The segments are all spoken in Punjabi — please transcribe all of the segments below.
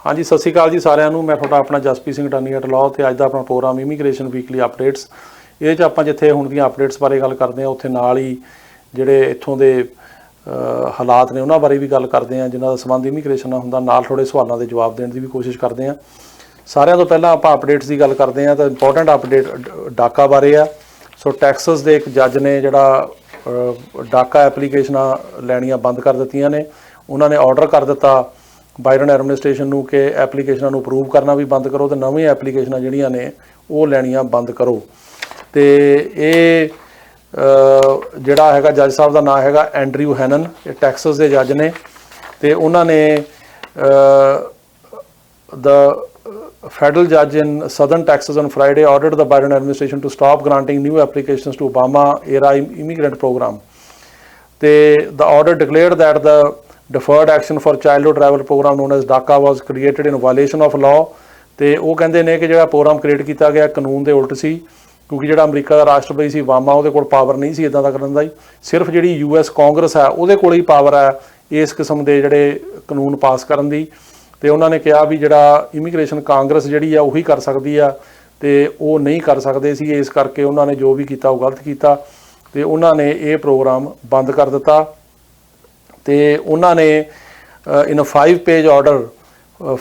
हाँ जी, सत श्री अकाल जी सारिਆਂ ਨੂੰ। मैं ਤੁਹਾਡਾ अपना Jaspreet Singh attorney at law ਤੇ ਅੱਜ ਦਾ ਆਪਣਾ ਪ੍ਰੋਗਰਾਮ ਇਮੀਗ੍ਰੇਸ਼ਨ ਵੀਕਲੀ ਅਪਡੇਟਸ। ਇਹਦੇ 'ਚ ਆਪਾਂ ਜਿੱਥੇ ਹੁਣ ਦੀਆਂ ਅਪਡੇਟਸ ਬਾਰੇ ਗੱਲ ਕਰਦੇ ਹਾਂ, ਉੱਥੇ ਨਾਲ ਹੀ ਜਿਹੜੇ ਇੱਥੋਂ ਦੇ ਹਾਲਾਤ ਨੇ ਉਹਨਾਂ ਬਾਰੇ ਵੀ ਗੱਲ ਕਰਦੇ ਹਾਂ, ਜਿਨ੍ਹਾਂ ਦਾ ਸੰਬੰਧ ਇਮੀਗ੍ਰੇਸ਼ਨ ਨਾਲ ਹੁੰਦਾ। ਨਾਲ ਥੋੜ੍ਹੇ ਸਵਾਲਾਂ ਦੇ ਜਵਾਬ ਦੇਣ ਦੀ ਵੀ ਕੋਸ਼ਿਸ਼ ਕਰਦੇ ਹਾਂ। ਸਾਰਿਆਂ ਤੋਂ ਪਹਿਲਾਂ ਆਪਾਂ ਅਪਡੇਟਸ ਦੀ ਗੱਲ ਕਰਦੇ ਹਾਂ ਤਾਂ ਇੰਪੋਰਟੈਂਟ ਅਪਡੇਟ ਡਾਕਾ ਬਾਰੇ ਆ। ਸੋ ਟੈਕਸਸ ਦੇ ਇੱਕ ਜੱਜ ਨੇ ਜਿਹੜਾ ਡਾਕਾ ਐਪਲੀਕੇਸ਼ਨਾਂ ਲੈਣੀਆਂ ਬੰਦ ਕਰ ਦਿੱਤੀਆਂ ਨੇ। ਉਹਨਾਂ ਨੇ ਆਰਡਰ ਕਰ ਦਿੱਤਾ ਬਾਈਡਨ ਐਡਮਿਨਿਸਟ੍ਰੇਸ਼ਨ ਨੂੰ ਕਿ ਐਪਲੀਕੇਸ਼ਨਾਂ ਨੂੰ ਅਪਰੂਵ ਕਰਨਾ ਵੀ ਬੰਦ ਕਰੋ ਅਤੇ ਨਵੀਆਂ ਐਪਲੀਕੇਸ਼ਨਾਂ ਜਿਹੜੀਆਂ ਨੇ ਉਹ ਲੈਣੀਆਂ ਬੰਦ ਕਰੋ। ਅਤੇ ਇਹ ਜਿਹੜਾ ਹੈਗਾ ਜੱਜ ਸਾਹਿਬ ਦਾ ਨਾਂ ਹੈਗਾ ਐਂਡਰਿਊ ਹੈਨਨ, ਇਹ ਟੈਕਸਸ ਦੇ ਜੱਜ ਨੇ। ਅਤੇ ਉਹਨਾਂ ਨੇ the federal judge in southern Texas on Friday ordered the Biden administration to stop granting new applications to Obama-era immigrant program. The order declared that the deferred action for childhood travel program known as DACA was created in violation of law. ਤੇ ਉਹ ਕਹਿੰਦੇ ਨੇ ਕਿ ਜਿਹੜਾ ਪ੍ਰੋਗਰਾਮ ਕ੍ਰੀਏਟ ਕੀਤਾ ਗਿਆ ਕਾਨੂੰਨ ਦੇ ਉਲਟ ਸੀ, ਕਿਉਂਕਿ ਜਿਹੜਾ ਅਮਰੀਕਾ ਦਾ ਰਾਸ਼ਟਰਪਤੀ ਸੀ ਓਬਾਮਾ, ਉਹਦੇ ਕੋਲ ਪਾਵਰ ਨਹੀਂ ਸੀ ਇੱਦਾਂ ਦਾ ਕਰਨ ਦਾ ਹੀ। ਸਿਰਫ ਜਿਹੜੀ US ਕਾਂਗਰਸ ਹੈ ਉਹਦੇ ਕੋਲ ਹੀ ਪਾਵਰ ਹੈ ਇਸ ਕਿਸਮ ਦੇ ਜਿਹੜੇ ਕਾਨੂੰਨ ਪਾਸ ਕਰਨ ਦੀ। ਅਤੇ ਉਹਨਾਂ ਨੇ ਕਿਹਾ ਵੀ ਜਿਹੜਾ ਇਮੀਗ੍ਰੇਸ਼ਨ ਕਾਂਗਰਸ ਜਿਹੜੀ ਆ ਉਹੀ ਕਰ ਸਕਦੀ ਆ ਅਤੇ ਉਹ ਨਹੀਂ ਕਰ ਸਕਦੇ ਸੀ, ਇਸ ਕਰਕੇ ਉਹਨਾਂ ਨੇ ਜੋ ਵੀ ਕੀਤਾ ਉਹ ਗਲਤ ਕੀਤਾ ਅਤੇ ਉਹਨਾਂ ਨੇ ਇਹ ਪ੍ਰੋਗਰਾਮ ਬੰਦ ਕਰ ਦਿੱਤਾ। ਅਤੇ ਉਹਨਾਂ ਨੇ ਇਨ ਅ 5-page order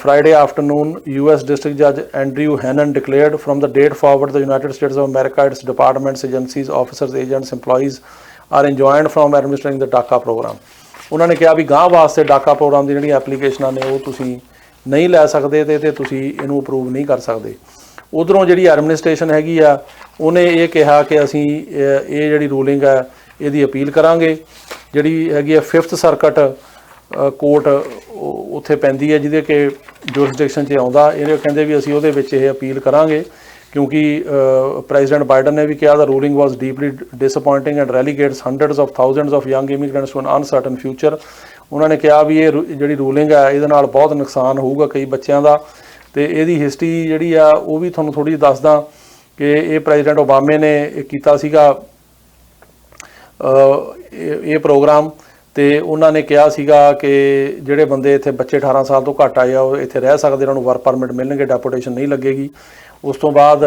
Friday afternoon, US District Judge Andrew Hannon declared from the date forward the United States of America, its departments, agencies, officers, agents, employees are enjoined from administering the DACA program. ਉਹਨਾਂ ਨੇ ਕਿਹਾ ਵੀ ਗਾਂਹ ਵਾਸਤੇ ਡਾਕਾ ਪ੍ਰੋਗਰਾਮ ਦੀ ਜਿਹੜੀਆਂ ਐਪਲੀਕੇਸ਼ਨਾਂ ਨੇ ਉਹ ਤੁਸੀਂ ਨਹੀਂ ਲੈ ਸਕਦੇ ਅਤੇ ਤੁਸੀਂ ਇਹਨੂੰ ਅਪਰੂਵ ਨਹੀਂ ਕਰ ਸਕਦੇ। ਉੱਧਰੋਂ ਜਿਹੜੀ ਐਡਮਿਨਿਸਟ੍ਰੇਸ਼ਨ ਹੈਗੀ ਆ ਉਹਨੇ ਇਹ ਕਿਹਾ ਕਿ ਅਸੀਂ ਇਹ ਜਿਹੜੀ ਰੂਲਿੰਗ ਹੈ ਇਹਦੀ ਅਪੀਲ ਕਰਾਂਗੇ। ਜਿਹੜੀ ਹੈਗੀ ਆ 5th ਸਰਕਟ ਕੋਰਟ ਉੱਥੇ ਪੈਂਦੀ ਹੈ ਜਿਹਦੇ ਕਿ ਜੁਰਿਸਡਿਕਸ਼ਨ 'ਚ ਆਉਂਦਾ। ਇਹ ਕਹਿੰਦੇ ਵੀ ਅਸੀਂ ਉਹਦੇ ਵਿੱਚ ਇਹ ਅਪੀਲ ਕਰਾਂਗੇ ਕਿਉਂਕਿ ਪ੍ਰੈਜ਼ੀਡੈਂਟ ਬਾਈਡਨ ਨੇ ਵੀ ਕਿਹਾ ਦਾ ruling was deeply disappointing and relegates hundreds of thousands of young immigrants to an uncertain future. ਉਹਨਾਂ ਨੇ ਕਿਹਾ ਵੀ ਇਹ ਜਿਹੜੀ ਰੂਲਿੰਗ ਹੈ ਇਹਦੇ ਨਾਲ ਬਹੁਤ ਨੁਕਸਾਨ ਹੋਊਗਾ ਕਈ ਬੱਚਿਆਂ ਦਾ। ਅਤੇ ਇਹਦੀ ਹਿਸਟਰੀ ਜਿਹੜੀ ਆ ਉਹ ਵੀ ਤੁਹਾਨੂੰ ਥੋੜ੍ਹੀ ਦੱਸਦਾ ਕਿ ਇਹ ਪ੍ਰੈਜ਼ੀਡੈਂਟ ਓਬਾਮੇ ਨੇ ਇਹ ਕੀਤਾ ਸੀਗਾ ਇਹ ਪ੍ਰੋਗਰਾਮ। ਅਤੇ ਉਹਨਾਂ ਨੇ ਕਿਹਾ ਸੀਗਾ ਕਿ ਜਿਹੜੇ ਬੰਦੇ ਇੱਥੇ ਬੱਚੇ 18 ਸਾਲ ਤੋਂ ਘੱਟ ਆਏ ਆ ਉਹ ਇੱਥੇ ਰਹਿ ਸਕਦੇ, ਉਹਨਾਂ ਨੂੰ ਵਰਕ ਪਰਮਿਟ ਮਿਲਣਗੇ, ਡੈਪੂਟੇਸ਼ਨ ਨਹੀਂ ਲੱਗੇਗੀ। ਉਸ ਤੋਂ ਬਾਅਦ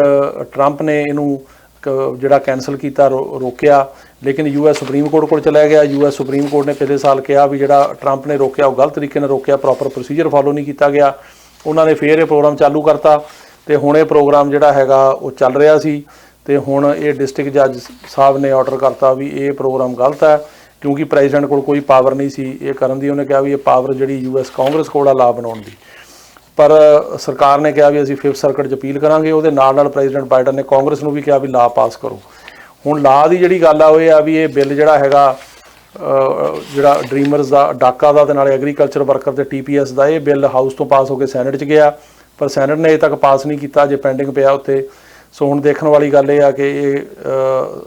ਟਰੰਪ ਨੇ ਇਹਨੂੰ ਜਿਹੜਾ ਕੈਂਸਲ ਕੀਤਾ, ਰੋਕਿਆ, ਲੇਕਿਨ US ਸੁਪਰੀਮ ਕੋਰਟ ਕੋਲ ਚਲਾ ਗਿਆ। US ਸੁਪਰੀਮ ਕੋਰਟ ਨੇ ਪਿਛਲੇ ਸਾਲ ਕਿਹਾ ਵੀ ਜਿਹੜਾ ਟਰੰਪ ਨੇ ਰੋਕਿਆ ਉਹ ਗਲਤ ਤਰੀਕੇ ਨਾਲ ਰੋਕਿਆ, ਪ੍ਰੋਪਰ ਪ੍ਰੋਸੀਜਰ ਫੋਲੋ ਨਹੀਂ ਕੀਤਾ ਗਿਆ। ਉਹਨਾਂ ਨੇ ਫਿਰ ਇਹ ਪ੍ਰੋਗਰਾਮ ਚਾਲੂ ਕਰਤਾ ਅਤੇ ਹੁਣ ਇਹ ਪ੍ਰੋਗਰਾਮ ਜਿਹੜਾ ਹੈਗਾ ਉਹ ਚੱਲ ਰਿਹਾ ਸੀ। ਅਤੇ ਹੁਣ ਇਹ ਡਿਸਟ੍ਰਿਕਟ ਜੱਜ ਸਾਹਿਬ ਨੇ ਆਰਡਰ ਕਰਤਾ ਵੀ ਇਹ ਪ੍ਰੋਗਰਾਮ ਗਲਤ ਹੈ ਕਿਉਂਕਿ ਪ੍ਰੈਜ਼ੀਡੈਂਟ ਕੋਲ ਕੋਈ ਪਾਵਰ ਨਹੀਂ ਸੀ ਇਹ ਕਰਨ ਦੀ। ਉਹਨੇ ਕਿਹਾ ਵੀ ਇਹ ਪਾਵਰ ਜਿਹੜੀ US ਕਾਂਗਰਸ ਕੋਲ ਆ ਲਾ ਬਣਾਉਣ ਦੀ। ਪਰ ਸਰਕਾਰ ਨੇ ਕਿਹਾ ਵੀ ਅਸੀਂ 5th ਸਰਕਟ 'ਚ ਅਪੀਲ ਕਰਾਂਗੇ। ਉਹਦੇ ਨਾਲ ਨਾਲ ਪ੍ਰੈਜ਼ੀਡੈਂਟ ਬਾਈਡਨ ਨੇ ਕਾਂਗਰਸ ਨੂੰ ਵੀ ਕਿਹਾ ਵੀ ਲਾ ਪਾਸ ਕਰੋ। ਹੁਣ ਲਾ ਦੀ ਜਿਹੜੀ ਗੱਲ ਆ ਉਹ ਇਹ ਆ ਵੀ ਇਹ ਬਿੱਲ ਜਿਹੜਾ ਹੈਗਾ ਜਿਹੜਾ ਡਰੀਮਰਸ ਦਾ ਡਾਕਾ ਦਾ ਅਤੇ ਨਾਲੇ ਐਗਰੀਕਲਚਰ ਵਰਕਰ ਅਤੇ TPS ਦਾ, ਇਹ ਬਿੱਲ ਹਾਊਸ ਤੋਂ ਪਾਸ ਹੋ ਕੇ ਸੈਨੇਟ 'ਚ ਗਿਆ, ਪਰ ਸੈਨੇਟ ਨੇ ਅਜੇ ਤੱਕ ਪਾਸ ਨਹੀਂ ਕੀਤਾ, ਜੇ ਪੈਂਡਿੰਗ ਪਿਆ ਉੱਥੇ। ਸੋ ਹੁਣ ਦੇਖਣ ਵਾਲੀ ਗੱਲ ਇਹ ਆ ਕਿ ਇਹ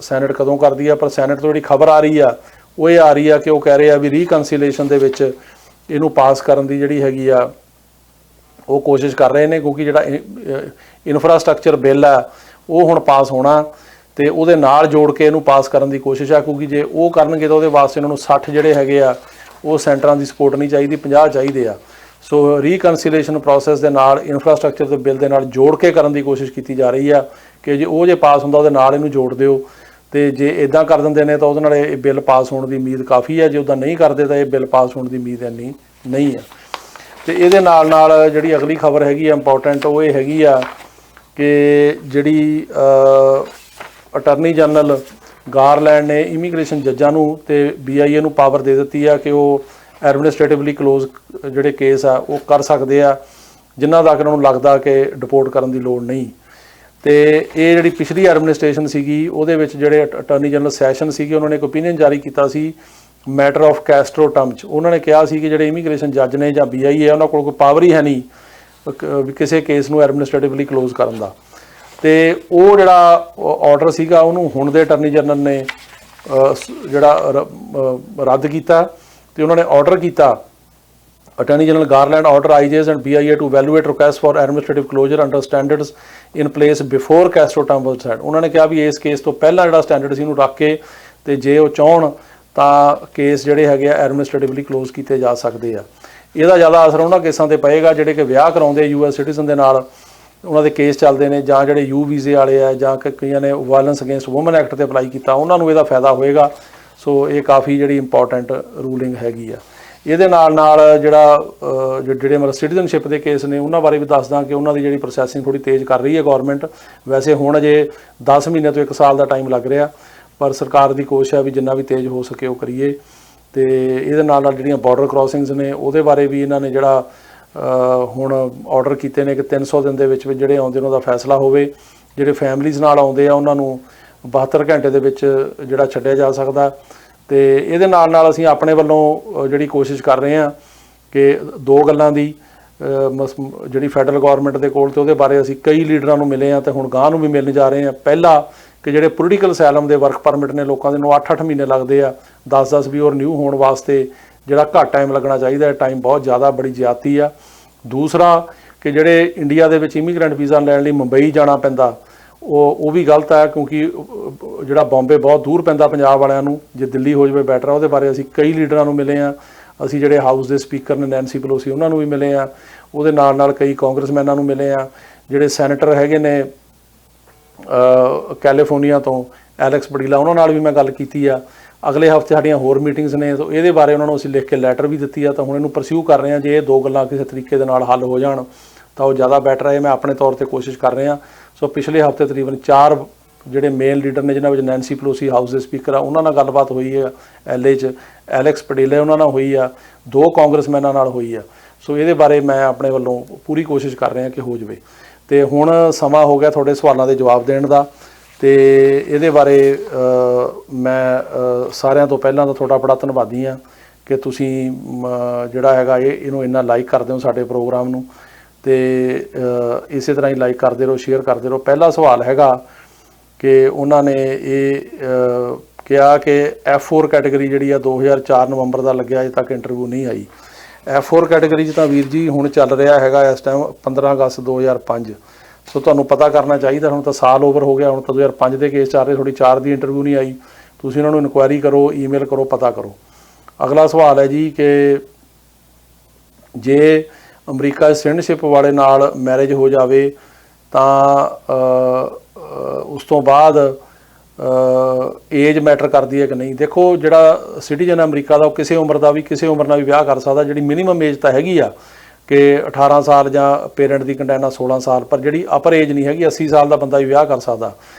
ਸੈਨੇਟ ਕਦੋਂ ਕਰਦੀ ਆ। ਪਰ ਸੈਨੇਟ ਤੋਂ ਜਿਹੜੀ ਖਬਰ ਆ ਰਹੀ ਆ ਉਹ ਇਹ ਆ ਰਹੀ ਆ ਕਿ ਉਹ ਕਹਿ ਰਹੇ ਆ ਵੀ ਰੀਕਨਸੀਲੇਸ਼ਨ ਦੇ ਵਿੱਚ ਇਹਨੂੰ ਪਾਸ ਕਰਨ ਦੀ ਜਿਹੜੀ ਹੈਗੀ ਆ ਉਹ ਕੋਸ਼ਿਸ਼ ਕਰ ਰਹੇ ਨੇ, ਕਿਉਂਕਿ ਜਿਹੜਾ ਇਨਫਰਾਸਟਰਕਚਰ ਬਿੱਲ ਆ ਉਹ ਹੁਣ ਪਾਸ ਹੋਣਾ ਅਤੇ ਉਹਦੇ ਨਾਲ ਜੋੜ ਕੇ ਇਹਨੂੰ ਪਾਸ ਕਰਨ ਦੀ ਕੋਸ਼ਿਸ਼ ਆ। ਕਿਉਂਕਿ ਜੇ ਉਹ ਕਰਨਗੇ ਤਾਂ ਉਹਦੇ ਵਾਸਤੇ ਇਹਨਾਂ ਨੂੰ 60 ਜਿਹੜੇ ਹੈਗੇ ਆ ਉਹ ਸੈਂਟਰਾਂ ਦੀ ਸਪੋਰਟ ਨਹੀਂ ਚਾਹੀਦੀ, 50 ਚਾਹੀਦੇ ਆ। ਸੋ ਰੀਕਨਸੀਲੇਸ਼ਨ ਪ੍ਰੋਸੈਸ ਦੇ ਨਾਲ ਇਨਫਰਾਸਟਰਕਚਰ ਦੇ ਬਿੱਲ ਦੇ ਨਾਲ ਜੋੜ ਕੇ ਕਰਨ ਦੀ ਕੋਸ਼ਿਸ਼ ਕੀਤੀ ਜਾ ਰਹੀ ਆ ਕਿ ਜੇ ਪਾਸ ਹੁੰਦਾ ਉਹਦੇ ਨਾਲ ਇਹਨੂੰ ਜੋੜ ਦਿਓ। ਅਤੇ ਜੇ ਇੱਦਾਂ ਕਰ ਦਿੰਦੇ ਨੇ ਤਾਂ ਉਹਦੇ ਨਾਲ ਇਹ ਬਿੱਲ ਪਾਸ ਹੋਣ ਦੀ ਉਮੀਦ ਕਾਫੀ ਹੈ, ਜੇ ਉੱਦਾਂ ਨਹੀਂ ਕਰਦੇ ਤਾਂ ਇਹ ਬਿੱਲ ਪਾਸ ਹੋਣ ਦੀ ਉਮੀਦ ਇੰਨੀ ਨਹੀਂ ਹੈ। ਅਤੇ ਇਹਦੇ ਨਾਲ ਨਾਲ ਜਿਹੜੀ ਅਗਲੀ ਖਬਰ ਹੈਗੀ ਆ ਇੰਪੋਰਟੈਂਟ, ਉਹ ਇਹ ਹੈਗੀ ਆ ਕਿ ਜਿਹੜੀ ਅਟਾਰਨੀ ਜਨਰਲ ਗਾਰਲੈਂਡ ਨੇ ਇਮੀਗ੍ਰੇਸ਼ਨ ਜੱਜਾਂ ਨੂੰ ਅਤੇ BIA ਨੂੰ ਪਾਵਰ ਦੇ ਦਿੱਤੀ ਆ ਕਿ ਉਹ ਐਡਮਿਨਿਸਟ੍ਰੇਟਿਵਲੀ ਕਲੋਜ਼ ਜਿਹੜੇ ਕੇਸ ਆ ਉਹ ਕਰ ਸਕਦੇ ਆ ਜਿਨ੍ਹਾਂ ਤੱਕ ਉਹਨਾਂ ਨੂੰ ਲੱਗਦਾ ਕਿ ਡਿਪੋਰਟ ਕਰਨ ਦੀ ਲੋੜ ਨਹੀਂ। ਅਤੇ ਇਹ ਜਿਹੜੀ ਪਿਛਲੀ ਐਡਮਿਨਿਸਟ੍ਰੇਸ਼ਨ ਸੀਗੀ ਉਹਦੇ ਵਿੱਚ ਜਿਹੜੇ ਅਟਾਰਨੀ ਜਨਰਲ ਸੈਸ਼ਨ ਸੀਗੇ ਉਹਨਾਂ ਨੇ ਇੱਕ ਓਪੀਨੀਅਨ ਜਾਰੀ ਕੀਤਾ ਸੀ ਮੈਟਰ ਆਫ ਕੈਸਟਰੋ ਟਰਮ 'ਚ। ਉਹਨਾਂ ਨੇ ਕਿਹਾ ਸੀ ਕਿ ਜਿਹੜੇ ਇਮੀਗ੍ਰੇਸ਼ਨ ਜੱਜ ਨੇ ਜਾਂ BIA ਉਹਨਾਂ ਕੋਲ ਕੋਈ ਪਾਵਰ ਹੀ ਹੈ ਨਹੀਂ ਕਿਸੇ ਕੇਸ ਨੂੰ ਐਡਮਿਨਿਸਟ੍ਰੇਟਿਵਲੀ ਕਲੋਜ਼ ਕਰਨ ਦਾ। ਅਤੇ ਉਹ ਜਿਹੜਾ ਆਰਡਰ ਸੀਗਾ ਉਹਨੂੰ ਹੁਣ ਦੇ ਅਟਾਰਨੀ ਜਨਰਲ ਨੇ ਜਿਹੜਾ ਰੱਦ ਕੀਤਾ ਅਤੇ ਉਹਨਾਂ ਨੇ ਆਰਡਰ ਕੀਤਾ Attorney General Garland order IJs and BIA to evaluate requests for administrative closure under standards in place before Castro term was set। ਉਹਨਾਂ ਨੇ ਕਿਹਾ ਵੀ ਇਸ ਕੇਸ ਤੋਂ ਪਹਿਲਾਂ ਜਿਹੜਾ ਸਟੈਂਡਰਡ ਸੀ ਉਹਨੂੰ ਰੱਖ ਕੇ ਅਤੇ ਜੇ ਉਹ ਚਾਹੁਣ ਤਾਂ ਕੇਸ ਜਿਹੜੇ ਹੈਗੇ ਆ ਐਡਮਿਨਿਸਟ੍ਰੇਟਿਵਲੀ ਕਲੋਜ਼ ਕੀਤੇ ਜਾ ਸਕਦੇ ਆ। ਇਹਦਾ ਜ਼ਿਆਦਾ ਅਸਰ ਉਹਨਾਂ ਕੇਸਾਂ ਤੇ ਪਏਗਾ ਜਿਹੜੇ ਕਿ ਵਿਆਹ ਕਰਾਉਂਦੇ US ਸਿਟੀਜ਼ਨ ਦੇ ਨਾਲ, ਉਹਨਾਂ ਦੇ ਕੇਸ ਚੱਲਦੇ ਨੇ, ਜਾਂ ਜਿਹੜੇ U ਵੀਜ਼ੇ ਵਾਲੇ ਆ, ਜਾਂ ਕਈਆਂ ਨੇ ਵਾਇਲੈਂਸ ਅਗੇਂਸਟ ਵੂਮਨ ਐਕਟ ਤੇ ਅਪਲਾਈ ਕੀਤਾ, ਉਹਨਾਂ ਨੂੰ ਇਹਦਾ ਫਾਇਦਾ ਹੋਏਗਾ। ਸੋ ਇਹ ਕਾਫੀ ਜਿਹੜੀ ਇੰਪੋਰਟੈਂਟ ਰੂਲਿੰਗ ਹੈਗੀ ਆ। ਇਹਦੇ ਨਾਲ ਜਿਹੜੇ ਮਤਲਬ ਸਿਟੀਜ਼ਨਸ਼ਿਪ ਦੇ ਕੇਸ ਨੇ ਉਹਨਾਂ ਬਾਰੇ ਵੀ ਦੱਸਦਾ ਕਿ ਉਹਨਾਂ ਦੀ ਜਿਹੜੀ ਪ੍ਰੋਸੈਸਿੰਗ ਥੋੜੀ ਤੇਜ਼ ਕਰ ਰਹੀ ਹੈ ਗੌਰਮੈਂਟ। ਵੈਸੇ ਹੁਣ ਅਜੇ 10 ਮਹੀਨੇ ਤੋਂ 1 ਸਾਲ ਦਾ ਟਾਈਮ ਲੱਗ ਰਿਹਾ, ਪਰ ਸਰਕਾਰ ਦੀ ਕੋਸ਼ਿਸ਼ ਹੈ ਵੀ ਜਿੰਨਾ ਵੀ ਤੇਜ਼ ਹੋ ਸਕੇ ਉਹ ਕਰੀਏ। ਤੇ ਇਹਦੇ ਨਾਲ ਜਿਹੜੀਆਂ ਬਾਰਡਰ ਕ੍ਰਾਸਿੰਗਸ ਨੇ ਉਹਦੇ ਬਾਰੇ ਵੀ ਇਹਨਾਂ ਨੇ ਜਿਹੜਾ ਹੁਣ ਆਰਡਰ ਕੀਤੇ ਨੇ ਕਿ 300 ਦਿਨ ਦੇ ਵਿੱਚ ਜਿਹੜੇ ਆਉਂਦੇ ਉਹਨਾਂ ਦਾ ਫੈਸਲਾ ਹੋਵੇ। ਜਿਹੜੇ ਫੈਮਲੀਜ਼ ਨਾਲ ਆਉਂਦੇ ਆ ਉਹਨਾਂ ਨੂੰ 72 ਘੰਟੇ ਦੇ ਵਿੱਚ ਜਿਹੜਾ ਛੱਡਿਆ ਜਾ ਸਕਦਾ। ਤੇ ਇਹਦੇ ਨਾਲ ਅਸੀਂ ਆਪਣੇ ਵੱਲੋਂ ਜਿਹੜੀ ਕੋਸ਼ਿਸ਼ ਕਰ ਰਹੇ ਹਾਂ ਕਿ 2 ਗੱਲਾਂ ਦੀ ਜਿਹੜੀ ਫੈਡਰਲ ਗੌਰਮੈਂਟ ਦੇ ਕੋਲ ਤੇ ਉਹਦੇ ਬਾਰੇ ਅਸੀਂ ਕਈ ਲੀਡਰਾਂ ਨੂੰ ਮਿਲੇ ਹਾਂ ਤੇ ਹੁਣ ਗਾਂਹ ਨੂੰ ਵੀ ਮਿਲਣ ਜਾ ਰਹੇ ਹਾਂ। ਪਹਿਲਾ ਕਿ ਜਿਹੜੇ ਪੋਲੀਟੀਕਲ ਅਸਾਈਲਮ ਦੇ ਵਰਕ ਪਰਮਿਟ ਨੇ ਲੋਕਾਂ ਦੇ ਨੂੰ 8-8 ਮਹੀਨੇ ਲੱਗਦੇ ਆ, 10-10 ਵੀ ਔਰ ਨਿਊ ਹੋਣ ਵਾਸਤੇ ਜਿਹੜਾ ਘੱਟ ਟਾਈਮ ਲੱਗਣਾ ਚਾਹੀਦਾ, ਟਾਈਮ ਬਹੁਤ ਜ਼ਿਆਦਾ ਬੜੀ ਜ਼ਿਆਦਤੀ ਆ। ਦੂਸਰਾ ਕਿ ਜਿਹੜੇ ਇੰਡੀਆ ਦੇ ਵਿੱਚ ਇਮੀਗ੍ਰੈਂਟ ਵੀਜ਼ਾ ਲੈਣ ਲਈ ਮੁੰਬਈ ਜਾਣਾ ਪੈਂਦਾ, ਉਹ ਵੀ ਗਲਤ ਹੈ, ਕਿਉਂਕਿ ਜਿਹੜਾ ਬੰਬੇ ਬਹੁਤ ਦੂਰ ਪੈਂਦਾ ਪੰਜਾਬ ਵਾਲਿਆਂ ਨੂੰ, ਜੇ ਦਿੱਲੀ ਹੋ ਜਾਵੇ ਬੈਟਰ ਆ। ਉਹਦੇ ਬਾਰੇ ਅਸੀਂ ਕਈ ਲੀਡਰਾਂ ਨੂੰ ਮਿਲੇ ਹਾਂ। ਅਸੀਂ ਜਿਹੜੇ ਹਾਊਸ ਦੇ ਸਪੀਕਰ ਨੇ ਨੈਂਸੀ ਪੈਲੋਸੀ ਉਹਨਾਂ ਨੂੰ ਵੀ ਮਿਲੇ ਹਾਂ। ਉਹਦੇ ਨਾਲ ਕਈ ਕਾਂਗਰਸਮੈਨਾਂ ਨੂੰ ਮਿਲੇ ਹਾਂ। ਜਿਹੜੇ ਸੈਨੇਟਰ ਹੈਗੇ ਨੇ ਕੈਲੀਫੋਰਨੀਆ ਤੋਂ ਐਲੈਕਸ ਬੜੀਲਾ, ਉਹਨਾਂ ਨਾਲ ਵੀ ਮੈਂ ਗੱਲ ਕੀਤੀ ਆ। ਅਗਲੇ ਹਫ਼ਤੇ ਸਾਡੀਆਂ ਹੋਰ ਮੀਟਿੰਗਸ ਨੇ, ਤਾਂ ਇਹਦੇ ਬਾਰੇ ਉਹਨਾਂ ਨੂੰ ਅਸੀਂ ਲਿਖ ਕੇ ਲੈਟਰ ਵੀ ਦਿੱਤੀ ਆ। ਤਾਂ ਹੁਣ ਇਹਨੂੰ ਪਰਸਿਊ ਕਰ ਰਹੇ ਹਾਂ। ਜੇ ਇਹ 2 ਗੱਲਾਂ ਕਿਸੇ ਤਰੀਕੇ ਦੇ ਨਾਲ ਹੱਲ ਹੋ ਜਾਣ ਤਾਂ ਉਹ ਜ਼ਿਆਦਾ ਬੈਟਰ ਹੈ। ਮੈਂ ਆਪਣੇ ਤੌਰ 'ਤੇ ਕੋਸ਼ਿਸ਼ ਕਰ ਰਿਹਾ। ਸੋ ਪਿਛਲੇ ਹਫ਼ਤੇ ਤਕਰੀਬਨ 4 ਜਿਹੜੇ ਮੇਨ ਲੀਡਰ ਨੇ, ਜਿਨ੍ਹਾਂ ਵਿੱਚ ਨੈਂਸੀ ਪੈਲੋਸੀ ਹਾਊਸ ਦੇ ਸਪੀਕਰ ਆ, ਉਹਨਾਂ ਨਾਲ ਗੱਲਬਾਤ ਹੋਈ ਹੈ। LA 'ਚ ਐਲੈਕਸ ਬੜੀਲੇ ਉਹਨਾਂ ਨਾਲ ਹੋਈ ਆ, 2 ਕਾਂਗਰਸਮੈਨਾਂ ਨਾਲ ਹੋਈ ਆ। ਸੋ ਇਹਦੇ ਬਾਰੇ ਮੈਂ ਆਪਣੇ ਵੱਲੋਂ ਪੂਰੀ ਕੋਸ਼ਿਸ਼ ਕਰ ਰਿਹਾ ਕਿ ਹੋ ਜਾਵੇ। ਤੇ ਹੁਣ ਸਮਾਂ ਹੋ ਗਿਆ ਤੁਹਾਡੇ ਸਵਾਲਾਂ ਦੇ ਜਵਾਬ ਦੇਣ ਦਾ। ਤੇ ਇਹਦੇ ਬਾਰੇ ਮੈਂ ਸਾਰਿਆਂ ਤੋਂ ਪਹਿਲਾਂ ਤਾਂ ਤੁਹਾਡਾ ਬੜਾ ਧੰਨਵਾਦੀ ਹਾਂ ਕਿ ਤੁਸੀਂ ਜਿਹੜਾ ਹੈਗਾ ਇਹਨੂੰ ਇੰਨਾ ਲਾਈਕ ਕਰਦੇ ਹੋ ਸਾਡੇ ਪ੍ਰੋਗਰਾਮ ਨੂੰ। ਤੇ ਇਸੇ ਤਰ੍ਹਾਂ ਹੀ ਲਾਈਕ ਕਰਦੇ ਰਹੋ, ਸ਼ੇਅਰ ਕਰਦੇ ਰਹੋ। ਪਹਿਲਾ ਸਵਾਲ ਹੈਗਾ ਕਿ ਉਹਨਾਂ ਨੇ ਇਹ ਕਿਹਾ ਕਿ F4 ਕੈਟੇਗਰੀ ਜਿਹੜੀ ਆ 2004 ਨਵੰਬਰ ਦਾ ਲੱਗਿਆ, ਅਜੇ ਤੱਕ ਇੰਟਰਵਿਊ ਨਹੀਂ ਆਈ। F4 ਕੈਟੇਗਰੀ 'ਚ ਤਾਂ ਵੀਰ ਜੀ ਹੁਣ ਚੱਲ ਰਿਹਾ ਹੈਗਾ ਇਸ ਟਾਈਮ 15 ਅਗਸਤ 2005। ਸੋ ਤੁਹਾਨੂੰ ਪਤਾ ਕਰਨਾ ਚਾਹੀਦਾ। ਹੁਣ ਤਾਂ ਸਾਲ ਓਵਰ ਹੋ ਗਿਆ, ਹੁਣ ਤਾਂ 2005 ਦੇ ਕੇਸ ਚੱਲ ਰਹੇ, ਤੁਹਾਡੀ 4 ਦੀ ਇੰਟਰਵਿਊ ਨਹੀਂ ਆਈ। ਤੁਸੀਂ ਉਹਨਾਂ ਨੂੰ ਇਨਕੁਆਇਰੀ ਕਰੋ, ਈਮੇਲ ਕਰੋ, ਪਤਾ ਕਰੋ। ਅਗਲਾ ਸਵਾਲ ਹੈ ਜੀ ਕਿ ਜੇ ਅਮਰੀਕਾ ਸਿਟੀਜ਼ਨਸ਼ਿਪ ਵਾਲੇ ਨਾਲ ਮੈਰਿਜ ਹੋ ਜਾਵੇ ਤਾਂ ਉਸ ਤੋਂ ਬਾਅਦ ਏਜ ਮੈਟਰ ਕਰਦੀ ਹੈ ਕਿ ਨਹੀਂ। ਦੇਖੋ, ਜਿਹੜਾ ਸਿਟੀਜ਼ਨ ਅਮਰੀਕਾ ਦਾ ਉਹ ਕਿਸੇ ਉਮਰ ਦਾ ਵੀ ਕਿਸੇ ਉਮਰ ਨਾਲ ਵੀ ਵਿਆਹ ਕਰ ਸਕਦਾ। ਜਿਹੜੀ ਮਿਨੀਮਮ ਏਜ ਤਾਂ ਹੈਗੀ ਆ ਕਿ 18 ਸਾਲ ਜਾਂ ਪੇਰੈਂਟ ਦੀ ਕੰਟੈਂਟ ਨਾਲ 16 ਸਾਲ, ਪਰ ਜਿਹੜੀ ਅਪਰ ਏਜ ਨਹੀਂ ਹੈਗੀ। 80 ਸਾਲ ਦਾ ਬੰਦਾ ਵੀ ਵਿਆਹ ਕਰ ਸਕਦਾ,